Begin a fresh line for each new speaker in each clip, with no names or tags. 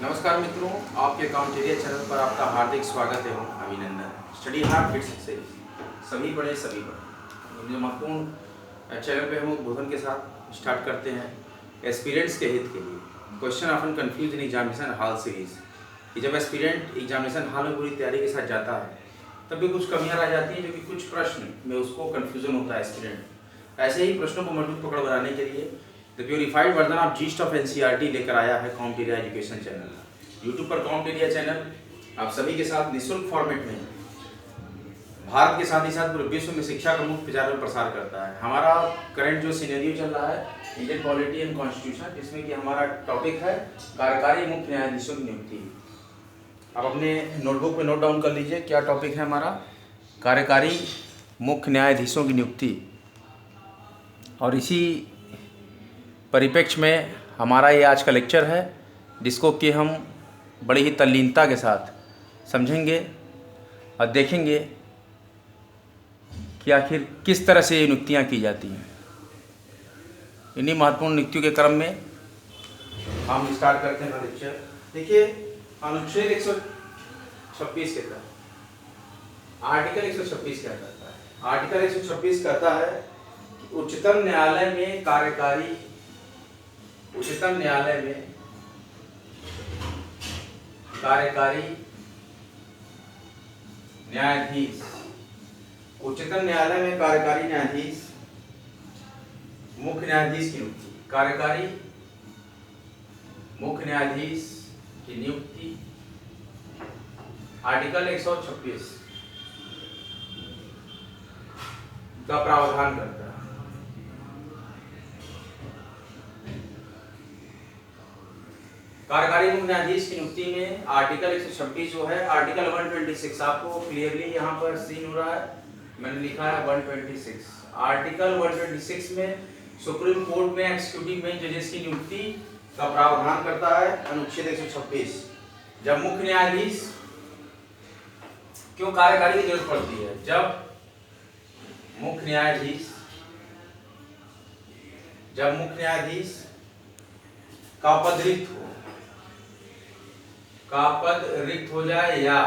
नमस्कार मित्रों, आपके काउंटेरिया चैनल पर आपका हार्दिक स्वागत है। अभिनंदन। स्टडी हार्ड फिट सक्सेस, सभी पढ़े सभी पढ़े। जो महत्वपूर्ण चैनल पे हम उद्बोधन के साथ स्टार्ट करते हैं एस्पिरेंट्स के हित के लिए। Question often confuse in examination hall series कि जब एस्पिरेंट एग्जामिनेशन हॉल में पूरी तैयारी के साथ जाता है तब भी कुछ कमियां रह जाती हैं, जो कि कुछ प्रश्न में उसको कन्फ्यूजन होता है एस्पिरेंट। ऐसे ही प्रश्नों को मजबूत पकड़ बनाने के लिए the purified version of yeast of NCERT लेकर आया है कॉम्पिटिटिव एजुकेशन चैनल। यूट्यूब पर कॉम्पिटिटिव चैनल आप सभी के साथ निःशुल्क फॉर्मेट में भारत के साथ ही साथ पूरे विश्व में शिक्षा का मुक्त प्रचार और प्रसार करता है। हमारा करंट जो सिनेरियो चल रहा है इंडियन पॉलिटी एंड कॉन्स्टिट्यूशन, जिसमें कि हमारा टॉपिक है कार्यकारी मुख्य न्यायाधीशों की नियुक्ति। आप अपने नोटबुक में नोट डाउन कर लीजिए क्या टॉपिक है हमारा, कार्यकारी मुख्य न्यायाधीशों की नियुक्ति। और इसी परिप्रेक्ष्य में हमारा ये आज का लेक्चर है, जिसको कि हम बड़ी ही तल्लीनता के साथ समझेंगे और देखेंगे कि आखिर किस तरह से ये नियुक्तियाँ की जाती हैं। इन्हीं महत्वपूर्ण नियुक्तियों के क्रम में हम स्टार्ट करते हैं लेक्चर। देखिए, अनुच्छेद 126 के तहत आर्टिकल 126 क्या कहता है? आर्टिकल 126 कहता है कि उच्चतम न्यायालय में कार्यकारी न्यायाधीश, उच्चतम न्यायालय में कार्यकारी न्यायाधीश, मुख्य न्यायाधीश की नियुक्ति, कार्यकारी मुख्य न्यायाधीश की नियुक्ति आर्टिकल 126 का प्रावधान करता है। कार्यकारी मुख्य न्यायाधीश की नियुक्ति में आर्टिकल 126 जो है, आर्टिकल 126 आपको क्लियरली यहाँ पर सीन हो रहा है, मैंने लिखा है 126। आर्टिकल 126 में सुप्रीम कोर्ट में एक्जीक्यूटिव मेन जजेस की नियुक्ति का प्रावधान करता है अनुच्छेद 126। जब मुख्य न्यायाधीश, क्यों कार्यकारी की जरूरत पड़ती है? जब मुख्य न्यायाधीश का पद रिक्त हो जाए या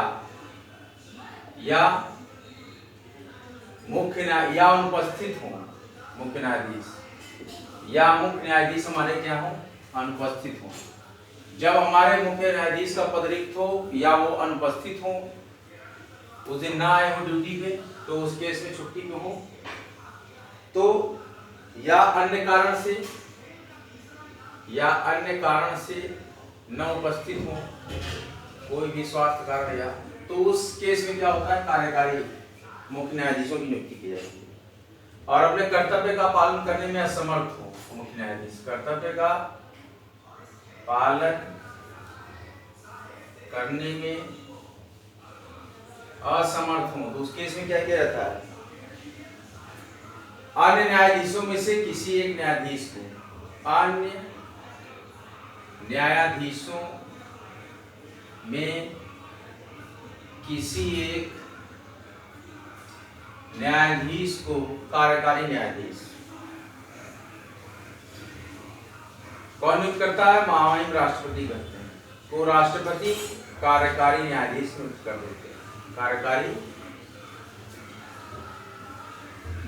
अनुपस्थित हो, मुख्य न्यायाधीश हमारे क्या हो? अनुपस्थित हो। जब हमारे मुख्य न्यायाधीश का पद रिक्त हो या वो अनुपस्थित हो, उस दिन ना आए हो ड्यूटी पे, तो उस केस में छुट्टी पे हो, तो या अन्य कारण से न उपस्थित हो, कोई भी स्वास्थ्य कारण या, तो उस केस में क्या होता है? कार्यकारी मुख्य न्यायाधीशों की नियुक्ति की जाती है। और अपने कर्तव्य का पालन करने में असमर्थ हो मुख्य न्यायाधीश, कर्तव्य का पालन करने में असमर्थ हो, तो उस केस में क्या किया जाता है? अन्य न्यायाधीशों में से किसी एक न्यायाधीश को, अन्य न्यायाधीशों में किसी एक न्यायाधीश को कार्यकारी न्यायाधीश कौन नियुक्त करता है? महामहिम राष्ट्रपति करते हैं, को राष्ट्रपति कार्यकारी न्यायाधीश नियुक्त कर देते हैं। कार्यकारी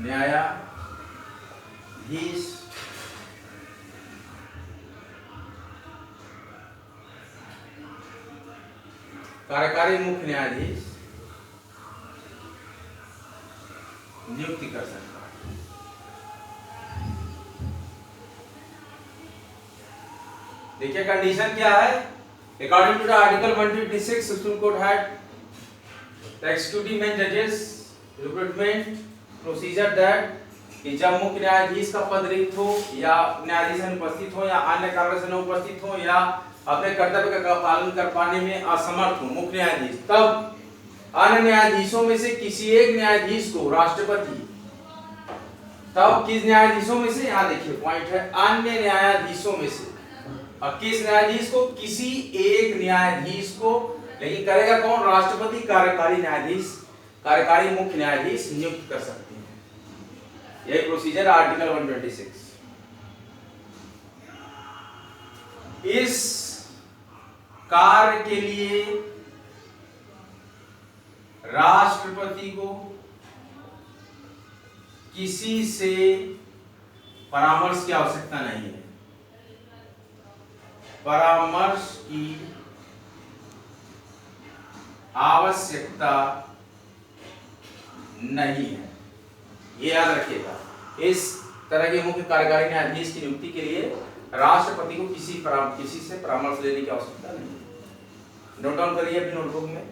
न्यायाधीश कार्यकारी मुख्य न्यायाधीश नियुक्ति कर सकता है। देखिए कंडीशन क्या है? According to the article 126 Supreme Court had the executive main जजेस रिक्रूटमेंट प्रोसीजर दैट कि जब मुख्य न्यायाधीश का पद रिक्त हो या न्यायाधीश अनुपस्थित हो या अन्य कारण से न उपस्थित हो या अपने कर्तव्य का पालन कर पाने में असमर्थ हो मुख्य न्यायाधीश, तब अन्य न्यायाधीशों में से किसी एक न्यायाधीश को राष्ट्रपति, तब किस न्यायाधीशों में से, यहाँ देखिए पॉइंट है, अन्य न्यायाधीशों में से, और किस न्यायाधीश को? किसी एक न्यायाधीश को, लेकिन करेगा कौन? राष्ट्रपति कार्यकारी मुख्य न्यायाधीश नियुक्त कर सकते हैं। यही प्रोसीजर आर्टिकल 126। इस कार्य के लिए राष्ट्रपति को किसी से परामर्श की आवश्यकता नहीं है। परामर्श की आवश्यकता नहीं है, ये याद रखिएगा। इस तरह के मुख्य कार्यकारी न्यायाधीश की नियुक्ति के लिए राष्ट्रपति को किसी से परामर्श लेने की आवश्यकता नहीं है। नोट डाउन करिए अपनी नोटबुक में।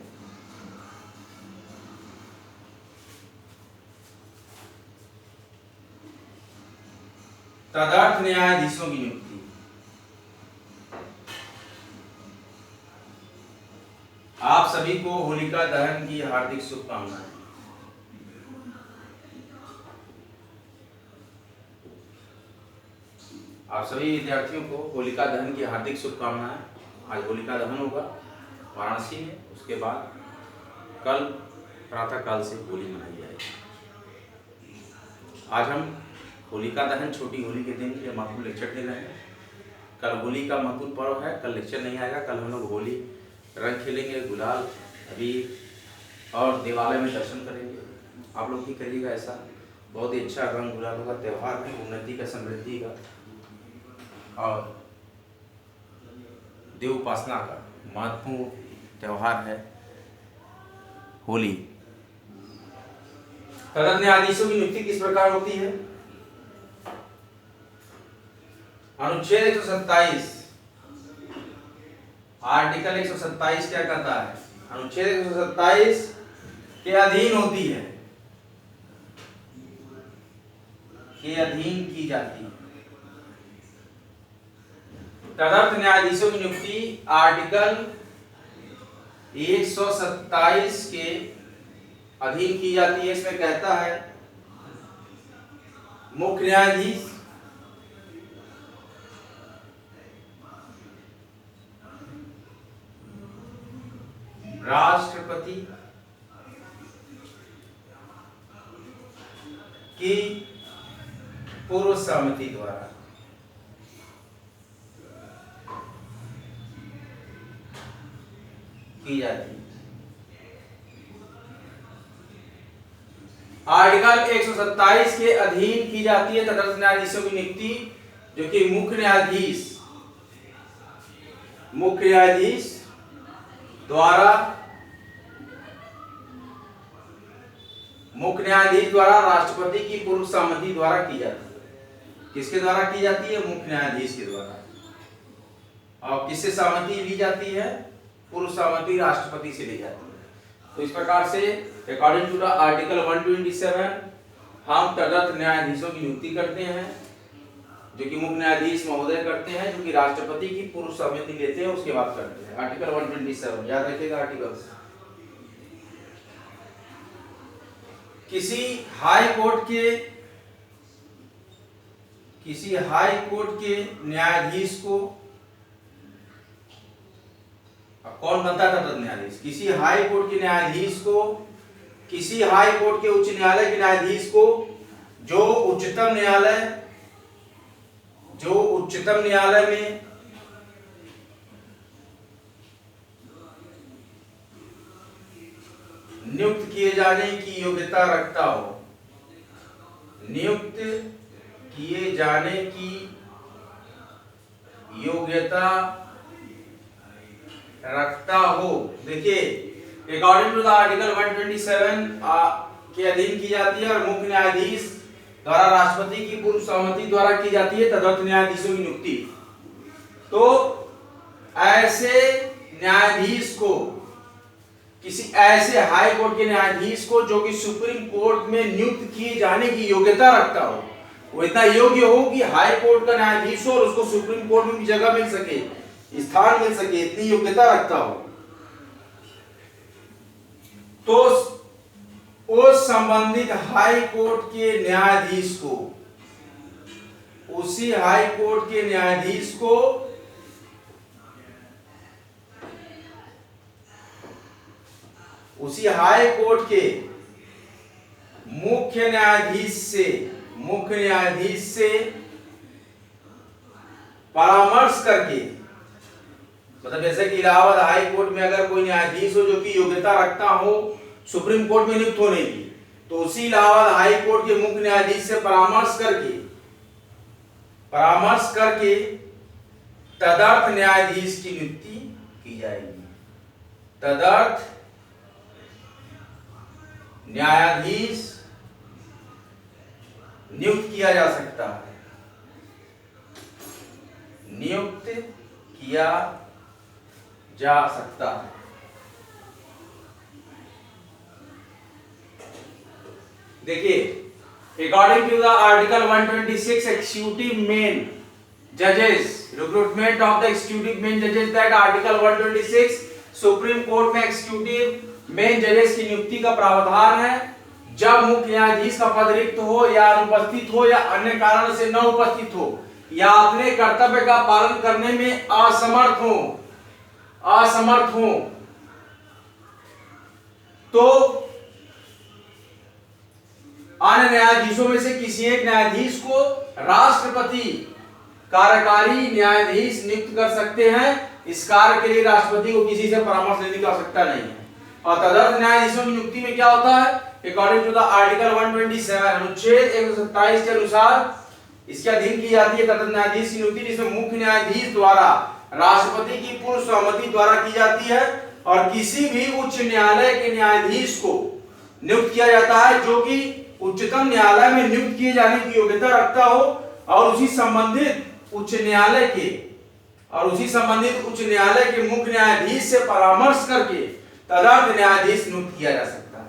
तदर्थ न्यायाधीशों की नियुक्ति। आप सभी को होलिका दहन की हार्दिक शुभकामनाएं। आप सभी विद्यार्थियों को होलिका दहन की हार्दिक शुभकामनाएं। आज होलिका दहन होगा वाराणसी में, उसके बाद कल प्रातःकाल से होली मनाई जाएगी। आज हम होलिका दहन, छोटी होली के दिन ये महत्वपूर्ण लेक्चर दे रहे हैं। कल होली का महत्वपूर्ण पर्व है, कल लेक्चर नहीं आएगा। कल हम लोग होली रंग खेलेंगे, गुलाल अबीर और देवालय में दर्शन करेंगे। आप लोग भी करिएगा ऐसा, बहुत ही अच्छा रंग गुलाल का त्यौहार है, उन्नति का, समृद्धि का और देव उपासना का महत्वपूर्ण त्यौहार है होली। तदर्थ न्यायाधीशों की नियुक्ति किस प्रकार होती है? अनुच्छेद 127 आर्टिकल 127 क्या कहता है? अनुच्छेद 127 के अधीन होती है, के अधीन की जाती है। तदर्थ न्यायाधीशों की नियुक्ति आर्टिकल 127 के अधीन की जाती है। इसमें कहता है मुख्य न्यायाधीश, राष्ट्रपति की पूर्व सहमति द्वारा की जाती है। आर्टिकल 127 के अधीन की जाती है तदर्थ न्यायाधीशों की नियुक्ति, जो कि मुख्य न्यायाधीश द्वारा राष्ट्रपति की पूर्व सहमति द्वारा की जाती है। किसके द्वारा की जाती है? मुख्य न्यायाधीश के द्वारा। और किससे सहमति ली जाती है? पूर्व सहमति राष्ट्रपति से ली जाती है। तो इस प्रकार से अकॉर्डिंग टू द आर्टिकल 127 हम तदर्थ न्यायाधीशों की नियुक्ति करते हैं, जो कि मुख्य न्यायाधीश महोदय करते हैं, जो कि राष्ट्रपति की पूर्व सहमति लेते हैं, उसके बाद करते हैं। आर्टिकल 127 याद रखिएगा। आर्टिकल किसी हाई कोर्ट के न्यायाधीश को कौन बनता था? तदर्थ न्यायाधीश। किसी हाई कोर्ट के न्यायाधीश को, किसी हाई कोर्ट के उच्च न्यायालय के न्यायाधीश को जो उच्चतम न्यायालय में नियुक्त किए जाने की योग्यता रखता हो, नियुक्त किए जाने की योग्यता रखता हो। देखिए, अकॉर्डिंग टू द आर्टिकल 127 के अधीन की जाती है और मुख्य न्यायाधीश द्वारा राष्ट्रपति की पूर्व सहमति द्वारा की जाती है तदर्थ न्यायाधीशों की नियुक्ति। तो ऐसे न्यायाधीश को, किसी ऐसे हाई कोर्ट के न्यायाधीश को जो कि सुप्रीम कोर्ट में नियुक्त किए जाने की योग्यता रखता हो, वो इतना योग्य हो कि हाई कोर्ट का न्यायाधीश हो और उसको सुप्रीम कोर्ट में भी जगह मिल सके, स्थान मिल सके, इतनी योग्यता रखता हो, तो उस संबंधित हाई कोर्ट के न्यायाधीश को, उसी हाई कोर्ट के न्यायाधीश को उसी हाई कोर्ट के मुख्य न्यायाधीश मतलब जैसे कि इलाहाबाद हाई कोर्ट में अगर कोई न्यायाधीश हो जो कि योग्यता रखता हो सुप्रीम कोर्ट में नियुक्त होने की, तो उसी इलाहाबाद हाई कोर्ट के मुख्य न्यायाधीश से परामर्श करके तदर्थ न्यायाधीश की नियुक्ति की जाएगी। तदर्थ न्यायाधीश नियुक्त किया जा सकता है, नियुक्त किया जा सकता है। देखिए, according to the article 126 executive main जजेस recruitment of the executive main जजेस, दैट आर्टिकल 126 सुप्रीम कोर्ट में एग्जीक्यूटिव मेन जजेस की नियुक्ति का प्रावधान है जब मुख्य न्यायाधीश का पद रिक्त हो या अनुपस्थित हो या अन्य कारण से न उपस्थित हो या अपने कर्तव्य का पालन करने में असमर्थ हो तो अन्य न्यायाधीशों में से किसी एक न्यायाधीश को राष्ट्रपति कार्यकारी न्यायाधीश नियुक्त कर सकते हैं। इस कार्य के लिए राष्ट्रपति को किसी से परामर्श लेने की आवश्यकता नहीं है। और तदर्थ न्यायाधीशों की नियुक्ति में क्या होता है, अकॉर्डिंग टू द आर्टिकल 127 अनुच्छेद 127 के अनुसार इसके अधीन की जाती है तदर्थ न्यायाधीश की नियुक्ति, जिसमें मुख्य न्यायाधीश द्वारा राष्ट्रपति की पूर्व सहमति द्वारा की जाती है और किसी भी उच्च न्यायालय के न्यायाधीश को नियुक्त किया जाता है जो कि उच्चतम न्यायालय में नियुक्त किए जाने की योग्यता रखता हो और उसी संबंधित उच्च न्यायालय के मुख्य न्यायाधीश से परामर्श करके तदर्थ न्यायाधीश नियुक्त किया जा सकता है।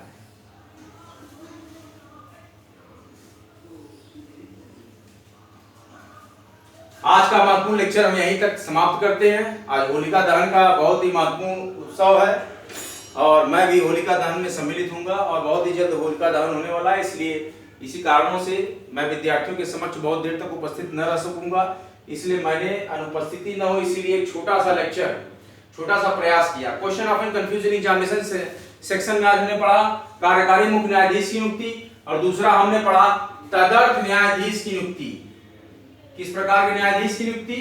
आज का महत्वपूर्ण लेक्चर हम यहीं तक समाप्त करते हैं। आज होलिका दहन का बहुत ही महत्वपूर्ण उत्सव है और मैं भी होलिका दहन में सम्मिलित हूंगा और बहुत ही जल्द होलिका दहन होने वाला है, इसलिए इसी कारणों से मैं विद्यार्थियों के समक्ष बहुत देर तक उपस्थित न रह सकूंगा, इसलिए मैंने अनुपस्थिति न हो इसीलिए एक छोटा सा प्रयास किया। Question of confusion examination section में आज हमने पढ़ा कार्यकारी मुख्य न्यायाधीश की नियुक्ति और दूसरा हमने पढ़ा तदर्थ न्यायाधीश की नियुक्ति। किस प्रकार के न्यायाधीश की नियुक्ति,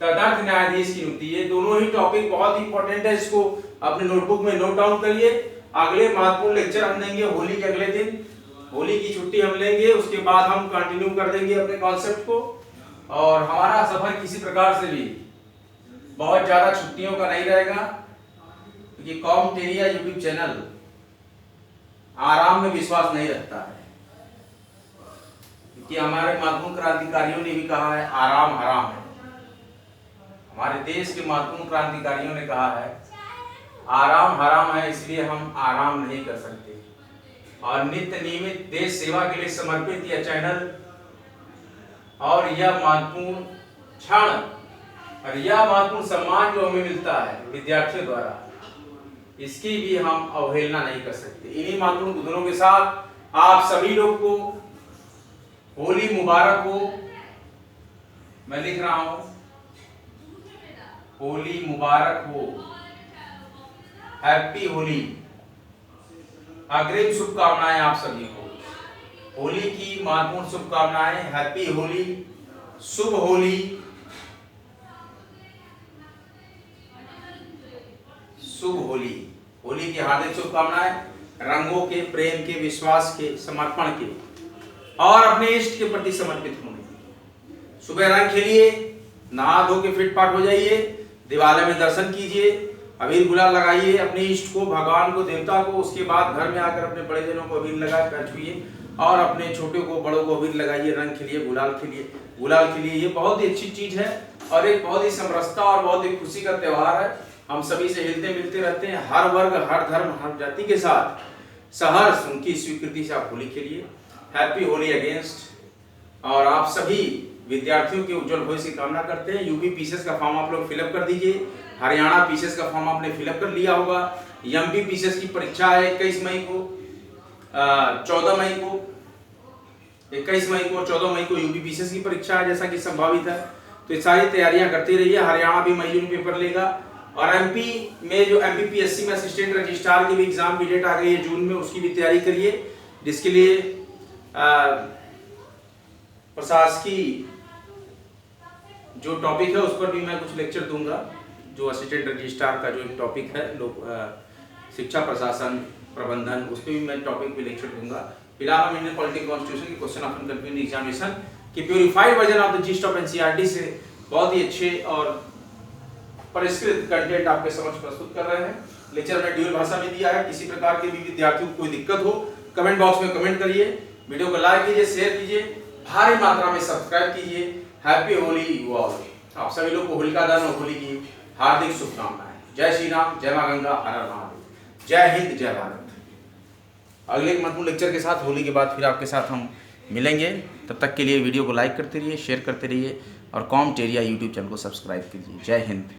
तदर्थ न्यायाधीश की नियुक्ति। ये दोनों ही टॉपिक बहुत इंपॉर्टेंट है, इसको अपने नोटबुक में नोट डाउन करिए। अगले महत्वपूर्ण लेक्चर हम लेंगे होली के अगले दिन, होली की छुट्टी हम लेंगे, उसके बाद हम कंटिन्यू कर देंगे अपने कॉन्सेप्ट को और हमारा सफर किसी प्रकार से भी बहुत ज्यादा छुट्टियों का नहीं रहेगा क्योंकि कॉमटेरिया यूट्यूब चैनल आराम में विश्वास नहीं रखता है, क्योंकि हमारे महत्वपूर्ण क्रांतिकारियों ने भी कहा है आराम हराम है। हमारे देश के महत्वपूर्ण क्रांतिकारियों ने कहा है आराम हराम है, इसलिए हम आराम नहीं कर सकते और नित्य नियमित देश सेवा के लिए समर्पित यह चैनल और यह महत्वपूर्ण क्षण और यह महत्वपूर्ण सम्मान जो हमें मिलता है विद्यार्थियों द्वारा, इसकी भी हम अवहेलना नहीं कर सकते। इन्हीं महत्वपूर्ण गुणों के साथ आप सभी लोग को होली मुबारक हो। मैं लिख रहा हूं होली मुबारक हो, हैप्पी होली। अग्रिम शुभकामनाएं आप सभी को, होली की महत्वपूर्ण शुभकामनाएं, हैप्पी होली, शुभ होली, शुभ होली। होली की हार्दिक शुभकामनाएं, रंगों के, प्रेम के, विश्वास के, समर्पण के और अपने इष्ट के प्रति समर्पित होने की। सुबह रंग खेलिए, नहा धो के फिट फाट हो जाइए, दिवाली में दर्शन कीजिए, अबीर गुलाल लगाइए अपने इष्ट को, भगवान को, देवता को। उसके बाद घर में आकर अपने बड़े जनों को अबीर लगा कर छुइए और अपने छोटे को, बड़ों को अबीर लगाइए, रंग खेलिए, गुलाल खेलिए। ये बहुत ही अच्छी चीज है और एक बहुत ही समरसता और बहुत ही खुशी का त्योहार है। हम सभी से हिलते मिलते रहते हैं, हर वर्ग, हर धर्म, हर जाति के साथ सहर्ष उनकी स्वीकृति से आप होली खेलिए। Happy Holi against. और आप सभी विद्यार्थियों के उज्जवल भविष्य की कामना करते हैं। यूपी पीसीएस का फॉर्म आप लोग फिलअप कर दीजिए, हरियाणा पीसीएस का फॉर्म आपने फिलअप कर लिया होगा। एमपी पीसीएस की परीक्षा है 21 मई को, 14 मई को, 21 मई को, 14 मई को यूपी पीसीएस की परीक्षा है जैसा कि संभावित है। तो ये सारी तैयारियां करते रहिए। हरियाणा भी मई जून पेपर लेगा और एमपी में जो एमपीपीएससी में असिस्टेंट रजिस्ट्रार की भी एग्जाम की डेट आ गई है जून में, उसकी भी तैयारी करिए, जिसके लिए प्रशासकीय जो टॉपिक है उस पर भी मैं कुछ लेक्चर दूंगा। जो असिस्टेंट रजिस्ट्रार का जो एक टॉपिक है लोग शिक्षा प्रशासन प्रबंधन, उस पर भी मैं टॉपिक पे लेक्चर दूंगा। फिलहाल हम इंडियन पॉलिटिकल कॉन्स्टिट्यूशन की क्वेश्चन ऑफ कंटिन्यूइंग एग्जामिनेशन की purified version of the gist of NCERT से बहुत ही अच्छे और परिष्कृत कंटेंट आपके समक्ष प्रस्तुत कर रहे हैं। लेक्चर में ड्यूल भाषा में दिया है। किसी प्रकार के भी विद्यार्थियों को कोई दिक्कत हो कमेंट बॉक्स में कमेंट करिए, वीडियो को लाइक कीजिए, शेयर कीजिए, भारी मात्रा में सब्सक्राइब कीजिए। Happy Holi you all. आप सभी लोग को होलिका दहन और होली की हार्दिक शुभकामनाएं। जय श्री राम, जय मां गंगा, हर हर महादेव, जय हिंद, जय भारत। अगले एक महत्वपूर्ण लेक्चर के साथ होली के बाद फिर आपके साथ हम मिलेंगे। तब तक के लिए वीडियो को लाइक करते रहिए, शेयर करते रहिए और कॉम टेरिया यूट्यूब चैनल को सब्सक्राइब कीजिए। जय हिंद।